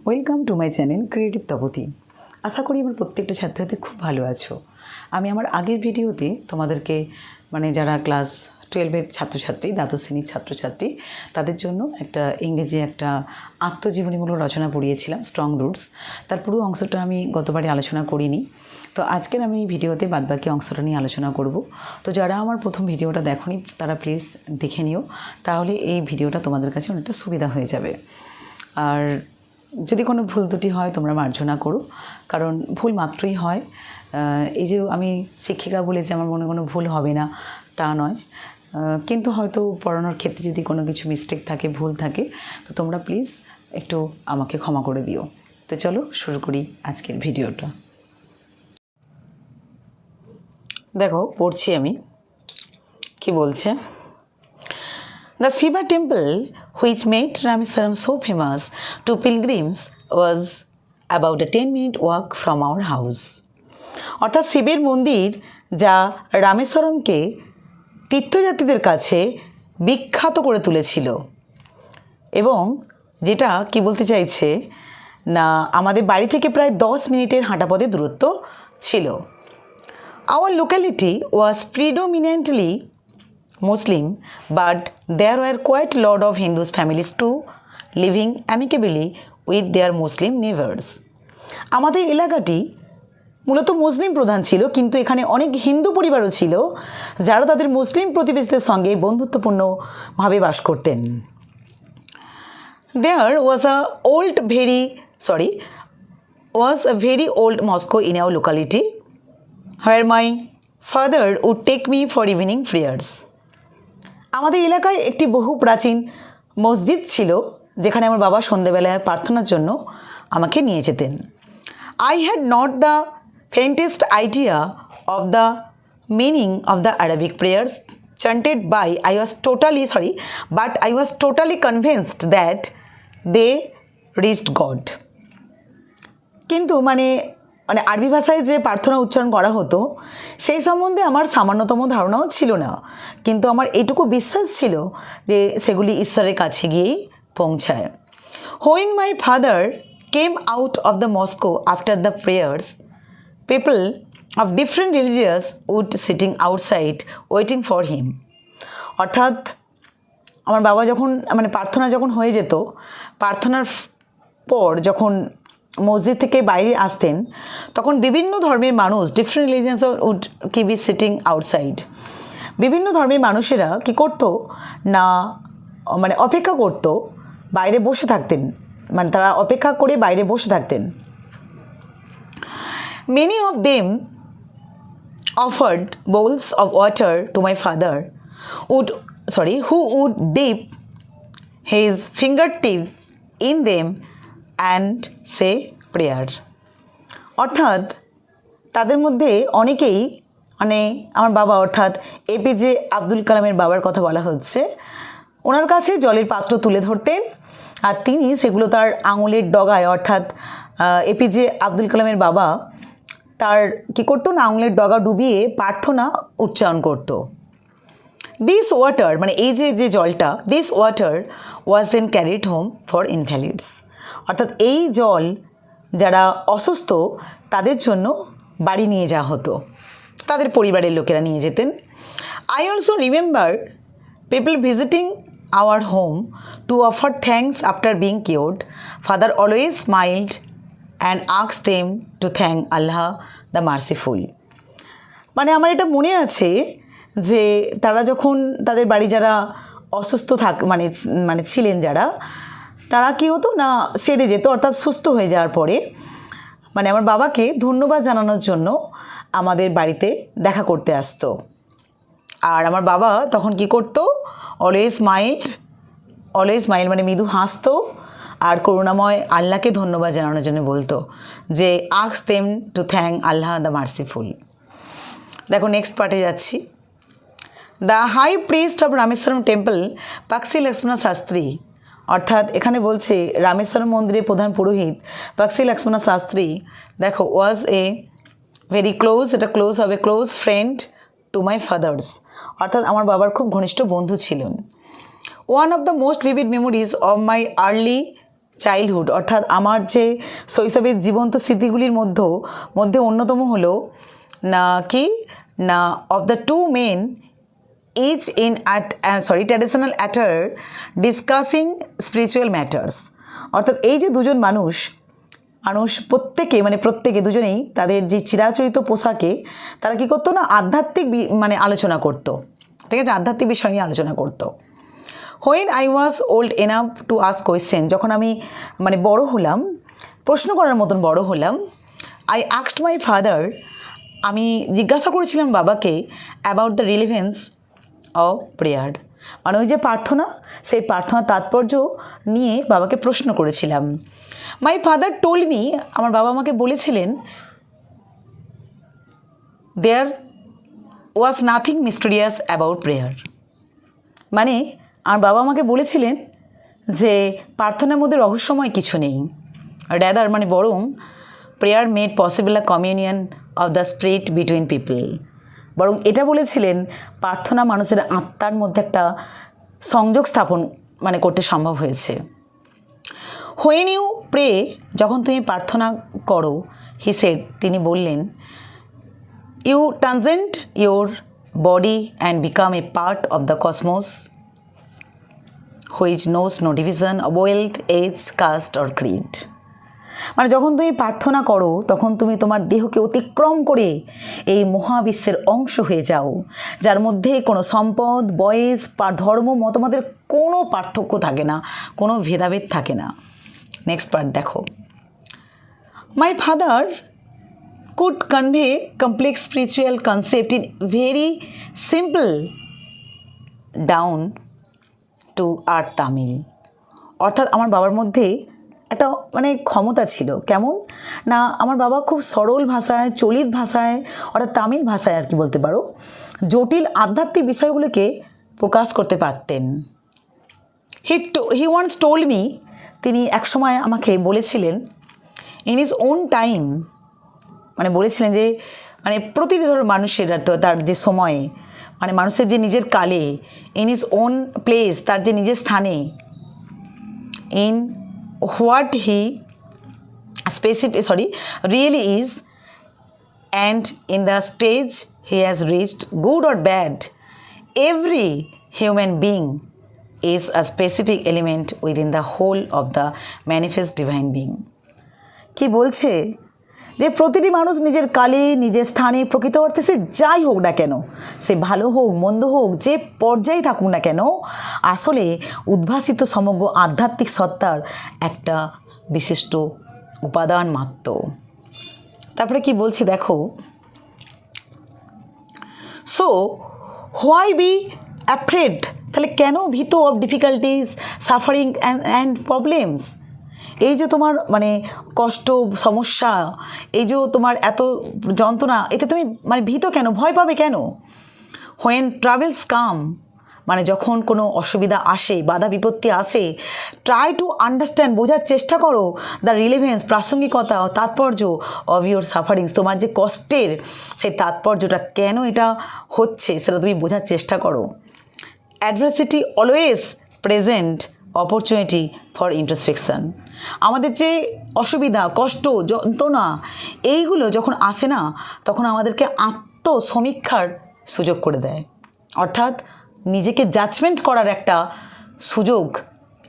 Welcome to my channel creative Tapati. আশা করি আমার প্রত্যেকটা ছাত্রছাত্রী খুব ভালো আছো। আমি আমার আগের ভিডিওতে তোমাদেরকে যারা ক্লাস 12-এর ছাত্রছাত্রী, দ্বাদশ শ্রেণীর ছাত্রছাত্রী, তাদের জন্য একটা ইংরেজি একটা আত্মজীবনীমূলক রচনা পড়িয়েছিলাম, স্ট্রং রুটস। তার পুরো অংশটা আমি গতবারে আলোচনা করিনি, তো আজকের আমি এই ভিডিওতে বাদবাকি অংশটা নিয়ে আলোচনা করব। তো যারা আমার প্রথম ভিডিওটা দেখোনি তারা প্লিজ দেখে নিও, তাহলে এই ভিডিওটা তোমাদের কাছে অনেকটা সুবিধা হয়ে যাবে। আর যদি কোনো ভুল ত্রুটি হয় তোমরা মার্জনা করো, কারণ ভুল মাত্রই হয়। এই যে আমি শিক্ষিকা বলে যে আমার মনে কোনো ভুল হবে না তা নয়, কিন্তু হয়তো পড়ানোর ক্ষেত্রে যদি কোনো কিছু মিস্টেক থাকে, ভুল থাকে, তো তোমরা প্লিজ একটু আমাকে ক্ষমা করে দিও। তো চলো শুরু করি আজকের ভিডিওটা। দেখো পড়ছি আমি, কি বলছে। The Shiva temple, which made Rameswaram so famous to pilgrims, was about a 10-minute walk from our house. অর্থাৎ শিবের মন্দির যা রামেশ্বরমকে তীর্থযাত্রীদের কাছে বিখ্যাত করে তুলেছিল, এবং যেটা কি বলতে চাইছে না, আমাদের বাড়ি থেকে প্রায় 10 মিনিটের হাঁটাপথের দূরত্ব ছিল। Our locality was predominantly Muslim, but there were quite a lot of Hindu families too, living amicably with their Muslim neighbors. আমাদের এলাকাটি মূলত মুসলিম প্রধান ছিল, কিন্তু এখানে অনেক হিন্দু পরিবারও ছিল যারা তাদের মুসলিম প্রতিবেশীদের সঙ্গে বন্ধুত্বপূর্ণভাবে বাস করতেন। There was a very old mosque in our locality where my father would take me for evening prayers. আমাদের এলাকায় একটি বহু প্রাচীন মসজিদ ছিল যেখানে আমার বাবা সন্ধ্যেবেলায় প্রার্থনার জন্য আমাকে নিয়ে যেতেন। I had not the faintest idea of the meaning of the Arabic prayers chanted by but I was totally convinced that they reached God. কিন্তু আরবি ভাষায় যে প্রার্থনা উচ্চারণ করা হতো সেই সম্বন্ধে আমার সামান্যতম ধারণাও ছিল না, কিন্তু আমার এটুকু বিশ্বাস ছিল যে সেগুলি ঈশ্বরের কাছে গিয়েই পৌঁছায়। When my father came out of the mosque after the prayers, people of different religions would sitting outside waiting for him. অর্থাৎ আমার বাবা যখন প্রার্থনা যখন হয়ে যেত, প্রার্থনার পর যখন মসজিদ থেকে বাইরে আসতেন, তখন বিভিন্ন ধর্মের মানুষ, different religions would keep be sitting outside. বিভিন্ন ধর্মের মানুষেরা কি করতো না, অপেক্ষা করতো, বাইরে বসে থাকতেন, তারা অপেক্ষা করে বাইরে বসে থাকতেন। Many of them offered bowls of water to my father, who would dip his fingertips in them and say prayer. অর্থাৎ তাদের মধ্যে অনেকেই আমার বাবা অর্থাৎ APJ আব্দুল কালামের বাবার কথা বলা হচ্ছে, ওনার কাছে জলের পাত্র তুলে ধরতেন আর তিনি সেগুলো তার আঙুলের ডগায়, অর্থাৎ APJ আব্দুল কালামের বাবা তার কী করতো না, আঙুলের ডগা ডুবিয়ে প্রার্থনা উচ্চারণ করতো। দিস ওয়াটার এই যে জলটা, this water was then carried home for invalids. অর্থাৎ এই জল যারা অসুস্থ তাদের জন্য বাড়ি নিয়ে যাওয়া হতো, তাদের পরিবারের লোকেরা নিয়ে যেতেন। I also remember people visiting our home to offer thanks after being cured. Father always smiled and asked them to thank Allah the merciful. আমার এটা মনে আছে যে তারা যখন তাদের বাড়ি যারা অসুস্থ ছিলেন যারা, তারা কী হতো না, সেরে যেত, অর্থাৎ সুস্থ হয়ে যাওয়ার পরে আমার বাবাকে ধন্যবাদ জানানোর জন্য আমাদের বাড়িতে দেখা করতে আসতো। আর আমার বাবা তখন কি করতো, অলওয়েজ স্মাইল মৃদু হাসতো আর করুণাময় আল্লাহকে ধন্যবাদ জানানোর জন্য বলতো যে ask them to thank Allah the merciful. দেখো নেক্সট পার্টে যাচ্ছি। The high priest of Rameswaram temple Pakshi Lakshmana Sastry, অর্থাৎ এখানে বলছে রামেশ্বরম মন্দিরের প্রধান পুরোহিত পাক্সি লক্ষ্মণ শাস্ত্রী, দেখো ওয়াজ এ ভেরি ক্লোজ, এটা ক্লোজ হবে, close friend to my father's, অর্থাৎ আমার বাবার খুব ঘনিষ্ঠ বন্ধু ছিলেন। One of the most vivid memories of my early childhood অর্থাৎ আমার যে শৈশবের জীবন্ত স্মৃতিগুলির মধ্যে অন্যতম হলো না কি না of the two men each in traditional attire discussing spiritual matters অর্থাৎ এই যে দুজন মানুষ প্রত্যেকে দুজনেই তাদের যে চিরাচরিত পোশাকে তারা কি করতো না আধ্যাত্মিক আলোচনা করতো, ঠিক আছে, আধ্যাত্মিক বিষয় নিয়ে আলোচনা করতো। When I was old enough to ask question, যখন আমি বড় হলাম, প্রশ্ন করার মতন বড় হলাম, I asked my father, আমি জিজ্ঞাসা করেছিলাম বাবাকে about the relevance of prayer, ওই যে প্রার্থনা, সেই প্রার্থনার তাৎপর্য নিয়ে বাবাকে প্রশ্ন করেছিলাম। মাই ফাদার টোল্ড মি, আমার বাবা আমাকে বলেছিলেন, there was nothing mysterious about prayer, আমার বাবা আমাকে বলেছিলেন যে প্রার্থনার মধ্যে রহস্যময় কিছু নেই, র্যাদার বরং prayer made possible a communion of the spirit between people, বরং এটা বলেছিলেন প্রার্থনা মানুষের আত্মার মধ্যে একটা সংযোগ স্থাপন করতে সম্ভব হয়েছে। হোয়েন ইউ প্রে, যখন তুমি প্রার্থনা করো, হি সেড, তিনি বললেন, you transcend your body and become a part of the cosmos which knows no division of wealth, age, caste or creed. যখন তুমি প্রার্থনা করো তখন তুমি তোমার দেহকে অতিক্রম করে এই মহাবিশ্বের অংশ হয়ে যাও, যার মধ্যে কোনো সম্পদ, বয়স, ধর্ম, মতবাদের কোনো পার্থক্য থাকে না, কোনো ভেদাভেদ থাকে না। নেক্সট পার্ট দেখো। My father could convey complex spiritual concept in very simple down to earth Tamil, অর্থাৎ আমার বাবার মধ্যে একটা ক্ষমতা ছিল, কেমন না আমার বাবা খুব সরল ভাষায়, চলিত ভাষায়, অর্থাৎ তামিল ভাষায় আর কি বলতে পারো, জটিল আধ্যাত্মিক বিষয়গুলোকে প্রকাশ করতে পারতেন। হি ওয়ান্স টোল্ড মি, তিনি একসময় আমাকে বলেছিলেন, ইন হিজ ওন টাইম, বলেছিলেন যে প্রতিটি মানুষের তার যে সময়ে, মানুষের যে নিজের কালে, ইন হিজ ওন প্লেস, তার যে নিজের স্থানে, in what he really is, and in the stage he has reached, good or bad, every human being is a specific element within the whole of the manifest divine being. কি বলছে যে প্রতিটি মানুষ নিজের কালে, নিজের স্থানে, প্রকৃত অর্থে সে যাই হোক না কেন, সে ভালো হোক মন্দ হোক, যে পর্যায়ে থাকুক না কেন, আসলে উদ্ভাসিত সমগ্র আধ্যাত্মিক সত্তার একটা বিশিষ্ট উপাদান মাত্র। তারপরে কি বলছে দেখো, সো হোয়াই বি অ্যাফ্রেড, তাহলে কেন ভীত of difficulties, suffering and problems, এই যে তোমার কষ্ট, সমস্যা, এই যে তোমার এত যন্ত্রণা, এতে তুমি ভীত কেন, ভয় পাবে কেন? হোয়েন ট্রাভেলস কাম, যখন কোনো অসুবিধা আসে, বাধা বিপত্তি আসে, ট্রাই টু আন্ডারস্ট্যান্ড, বোঝার চেষ্টা করো দ্য রিলেভেন্স, প্রাসঙ্গিকতা, তাৎপর্য অফ ইউর সাফারিংস, তোমার যে কষ্টের সেই তাৎপর্যটা কেন এটা হচ্ছে সেটা তুমি বোঝার চেষ্টা করো। Adversity always present opportunity for introspection, আমাদের যে অসুবিধা, কষ্ট, যন্ত্রণা, এইগুলো যখন আসে না, তখন আমাদেরকে আত্মসমীক্ষার সুযোগ করে দেয়, অর্থাৎ নিজেকে জাজমেন্ট করার একটা সুযোগ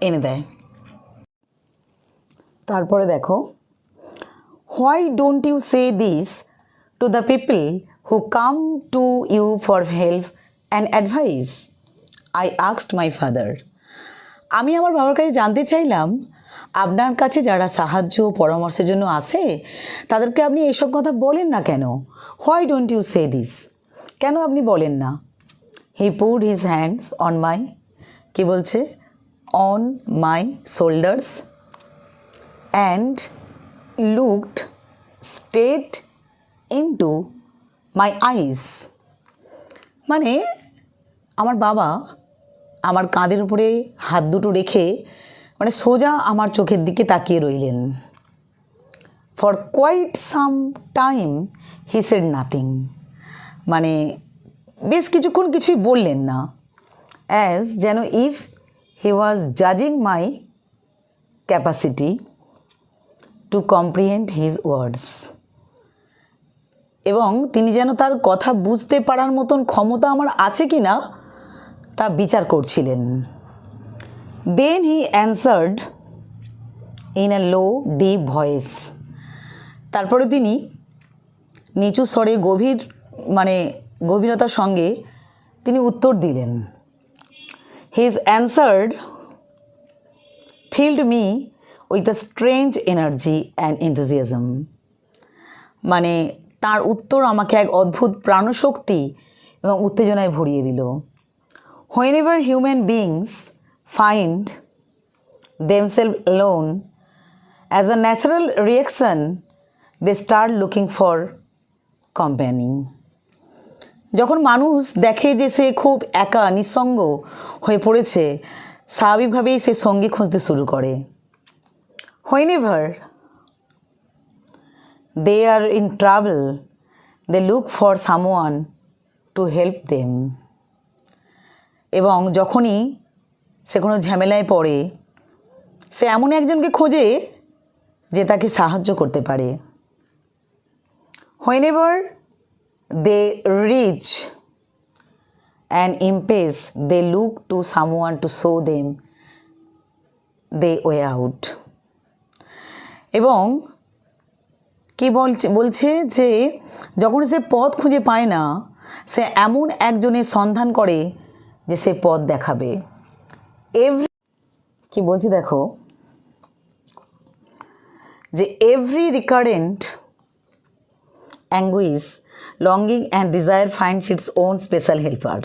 এনে দেয়। তারপরে দেখো, why don't you say this to the people who come to you for help and advice, I asked my father, আমি আমার বাবার কাছে জানতে চাইলাম, আপনার কাছে যারা সাহায্য পরামর্শের জন্য আসে তাদেরকে আপনি এইসব কথা বলেন না কেন? Why don't you say this, কেন আপনি বলেন না? He put his hands on my, কি বলছে, on my shoulders and looked straight into my eyes, আমার বাবা আমার কাঁধের উপরে হাত দুটো রেখে সোজা আমার চোখের দিকে তাকিয়ে রইলেন। For quite some time he said nothing, বেশ কিছুক্ষণ কিছুই বললেন না, অ্যাজ যেন ইফ হি ওয়াজ জাজিং my capacity to comprehend his words. এবং তিনি যেন তার কথা বুঝতে পারার মতন ক্ষমতা আমার আছে কি না তা বিচার করছিলেন। Then he answered in a low, deep voice. তারপরে তিনি নিচু স্বরে গভীরতার সঙ্গে তিনি উত্তর দিলেন। His answer filled me with a strange energy and enthusiasm. মানে তার উত্তর আমাকে এক অদ্ভুত প্রাণশক্তি এবং উত্তেজনায় ভরিয়ে দিল। Whenever human beings find themselves alone, as a natural reaction, they start looking for company. যখন মানুষ দেখে যে সে খুব একা নিঃসঙ্গ হয়ে পড়েছে, স্বাভাবিকভাবেই সে সঙ্গী খুঁজতে শুরু করে। Whenever they are in trouble, they look for someone to help them. এবং যখনই সে কোনো ঝামেলায় পড়ে, সে এমন একজনকে খোঁজে যে তাকে সাহায্য করতে পারে। Whenever they reach an impasse, they look to someone to show them the way out. এবং কি বলছে যে যখন সে পথ খুঁজে পায় না, সে এমন একজনের সন্ধান করে যে সে পথ দেখাবে। কি বলছি দেখো, যে every recurrent anguish, longing and desire finds its own special helper.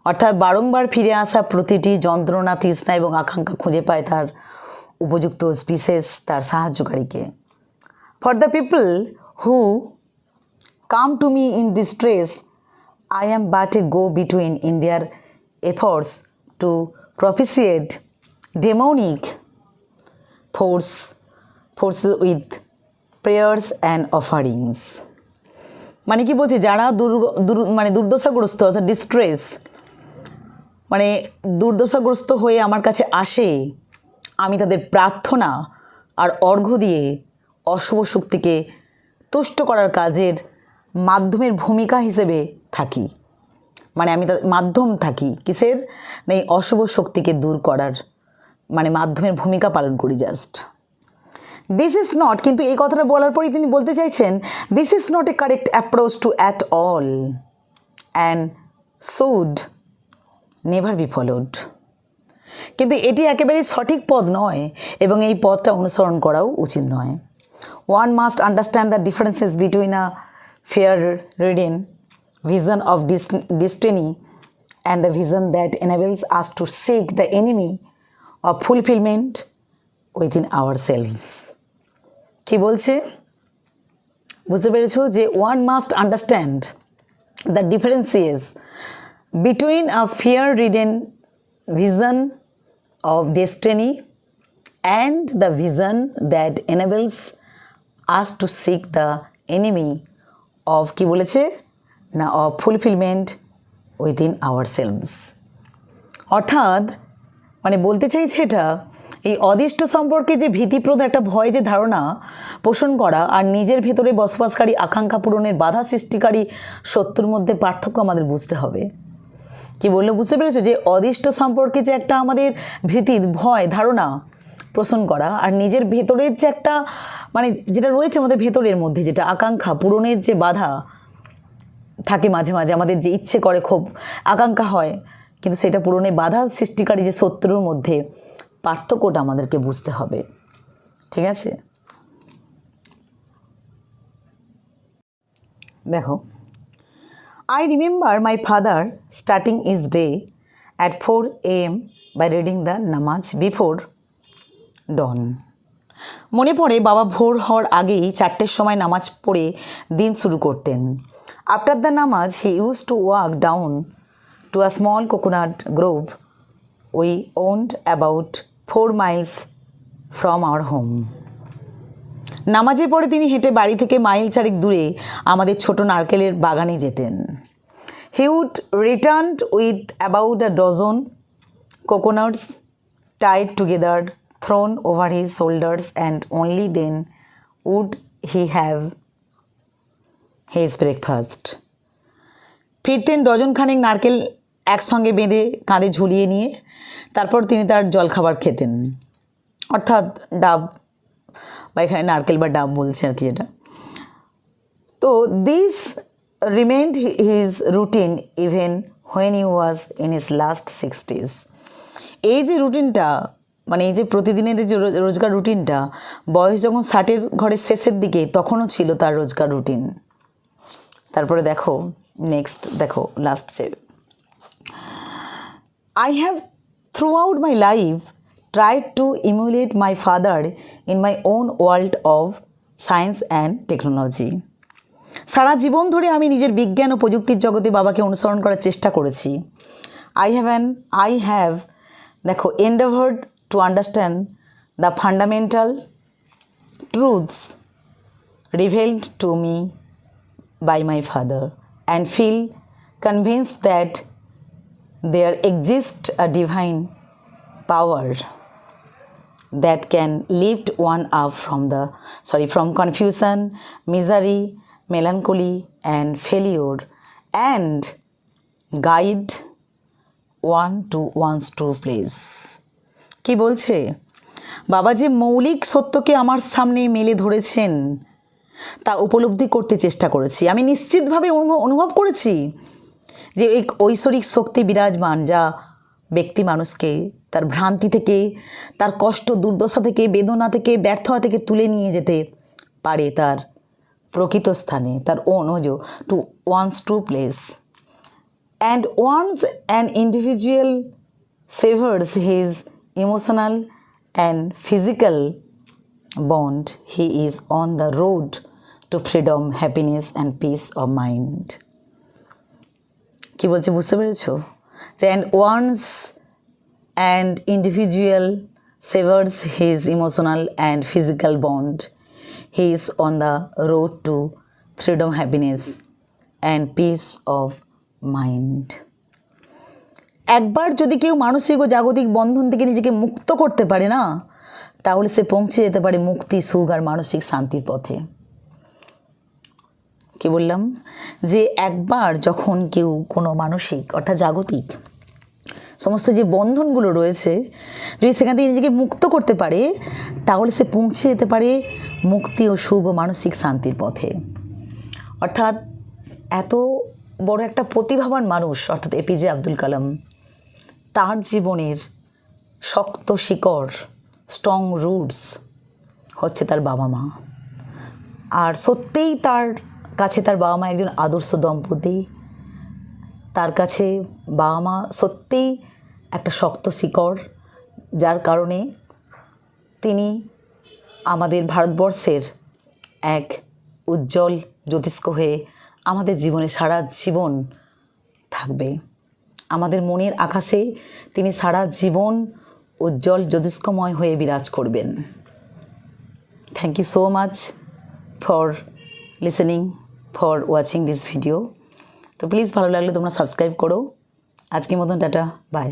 অর্থাৎ বারংবার ফিরে আসা প্রতিটি যন্ত্রণা, তৃষ্ণা এবং আকাঙ্ক্ষা খুঁজে পায় তার উপযুক্ত বিশেষ তার সাহায্যকারীকে। For the people who come to me in distress, I am but a go-between in their efforts to propitiate demonic forces with prayers and offerings. মানে কি বলছে, যারা দুর্দশাগ্রস্ত অর্থাৎ ডিস্ট্রেস দুর্দশাগ্রস্ত হয়ে আমার কাছে আসে, আমি তাদের প্রার্থনা আর অর্ঘ্য দিয়ে অশুভ শক্তিকে তুষ্ট করার কাজের মাধ্যমের ভূমিকা হিসেবে থাকি। আমি তাদের মাধ্যম থাকি কিসের, এই অশুভ শক্তিকে দূর করার মাধ্যমের ভূমিকা পালন করি জাস্ট। দিস ইজ নট, কিন্তু এই কথাটা বলার পরেই তিনি বলতে চাইছেন, this is not a correct approach to at all and should never be followed. কিন্তু এটি একেবারেই সঠিক পথ নয় এবং এই পথটা অনুসরণ করাও উচিত নয়। One must understand the differences between a fair ridden vision of destiny and the vision that enables us to seek the enemy of fulfillment within ourselves. কি বলছে বুঝতে পেরেছো, যে one must understand the differences between a fear-ridden vision of destiny and the vision that enables us to seek the enemy of কি বলেছে না of fulfillment within ourselves. অর্থাৎ বলতে চাইছে এটা, এই অদৃষ্ট সম্পর্কে যে ভীতিপ্রদ একটা ভয় যে ধারণা পোষণ করা আর নিজের ভেতরে বসবাসকারী আকাঙ্ক্ষা পূরণের বাধা সৃষ্টিকারী শত্রুর মধ্যে পার্থক্য আমাদের বুঝতে হবে। কি বললো বুঝতে পেরেছো, যে অদৃষ্ট সম্পর্কে যে একটা আমাদের ভীতি, ভয়, ধারণা পোষণ করা আর নিজের ভেতরের যে একটা যেটা রয়েছে আমাদের ভেতরের মধ্যে, যেটা আকাঙ্ক্ষা পূরণের যে বাধা থাকে, মাঝে মাঝে আমাদের যে ইচ্ছে করে, খুব আকাঙ্ক্ষা হয়, কিন্তু সেটা পূরণে বাধা সৃষ্টিকারী যে শত্রুর মধ্যে পার্থক্যটা আমাদেরকে বুঝতে হবে। ঠিক আছে, দেখো, I remember my father starting his day at 4 AM by reading the namaz before dawn. মনে পড়ে বাবা ভোর হওয়ার আগেই 4টের সময় নামাজ পড়ে দিন শুরু করতেন। After the namaz, he used to walk down to a small coconut grove we owned about 4 miles from our home. নামাজের পরে তিনি হেঁটে বাড়ি থেকে মাইল 4 দূরে আমাদের ছোট নারকেলের বাগানে যেতেন। He would return with about a dozen coconuts tied together thrown over his shoulders, and only then would he have his breakfast. ফিরতেন ডজনখানেক নারকেল একসঙ্গে বেঁধে কাঁধে ঝুলিয়ে নিয়ে, তারপর তিনি তার জলখাবার খেতেন, অর্থাৎ ডাব, বা এখানে নারকেল বা ডাব বলছে আর কি এটা। তো this remained his routine even when he was in his last 60s। এই যে রুটিনটা, মানে এই যে প্রতিদিনের যে রোজগার রুটিনটা, বয়স যখন 60-এর ঘরের শেষের দিকে, তখনও ছিল তার রোজগার রুটিন। তারপরে দেখো নেক্সট, দেখো লাস্ট যে, I have throughout my life tried to emulate my father in my own world of science and technology. সারা জীবন ধরে আমি নিজের বিজ্ঞান ও প্রযুক্তির জগতে বাবাকে অনুসরণ করার চেষ্টা করেছি। I have দেখো endeavored to understand the fundamental truths revealed to me by my father and feel convinced that there exists a divine power that can lift one up from confusion, misery, melancholy and failure, and guide one to one's true place. কি বলছে? বাবা যে মৌলিক সত্যকে আমার সামনে মেলে ধরেছেন, তা উপলব্ধি করতে চেষ্টা করেছি। আমি নিশ্চিতভাবে অনুভব করেছি যে এই ঐশ্বরিক শক্তি বিরাজমান, যা ব্যক্তি মানুষকে তার ভ্রান্তি থেকে, তার কষ্ট, দুর্দশা থেকে, বেদনা থেকে, ব্যর্থতা থেকে তুলে নিয়ে যেতে পারে তার প্রকৃত স্থানে, তার to one's true place. And once an individual severs his emotional and physical bond, he is on the road to freedom, happiness and peace of mind. কি বলছে বুঝতে পেরেছো? যে and once an individual severs his emotional and physical bond, he is on the road to freedom, happiness and peace of mind. একবার যদি কেউ মানসিক ও জাগতিক বন্ধন থেকে নিজেকে মুক্ত করতে পারে না, তাহলে সে পৌঁছে যেতে পারে মুক্তি, সুখ আর মানসিক শান্তির পথে। কি বললাম? যে একবার যখন কেউ কোনো মানসিক অর্থাৎ জাগতিক সমস্ত যে বন্ধনগুলো রয়েছে, যদি সেখান থেকে নিজেকে মুক্ত করতে পারে, তাহলে সে পৌঁছে যেতে পারে মুক্তি ও সুখ ও মানসিক শান্তির পথে। অর্থাৎ এত বড় একটা প্রতিভাবান মানুষ অর্থাৎ এপিজে আব্দুল কালাম, তার জীবনের শক্ত শিকড়, স্ট্রং রুটস হচ্ছে তার বাবা মা। আর সত্যিই তার কাছে তার বাবা মা একজন আদর্শ দম্পতি। তার কাছে বাবা মা সত্যিই একটা শক্ত শিকড়, যার কারণে তিনি আমাদের ভারতবর্ষের এক উজ্জ্বল জ্যোতিষ্ক হয়ে আমাদের জীবনে সারা জীবন থাকবে। আমাদের মনের আকাশে তিনি সারা জীবন উজ্জ্বল জ্যোতিষ্কময় হয়ে বিরাজ করবেন। Thank you so much for listening, for watching this video. তো প্লিজ ভালো লাগলে তোমরা সাবস্ক্রাইব করো। আজকের মতন টাটা, বাই।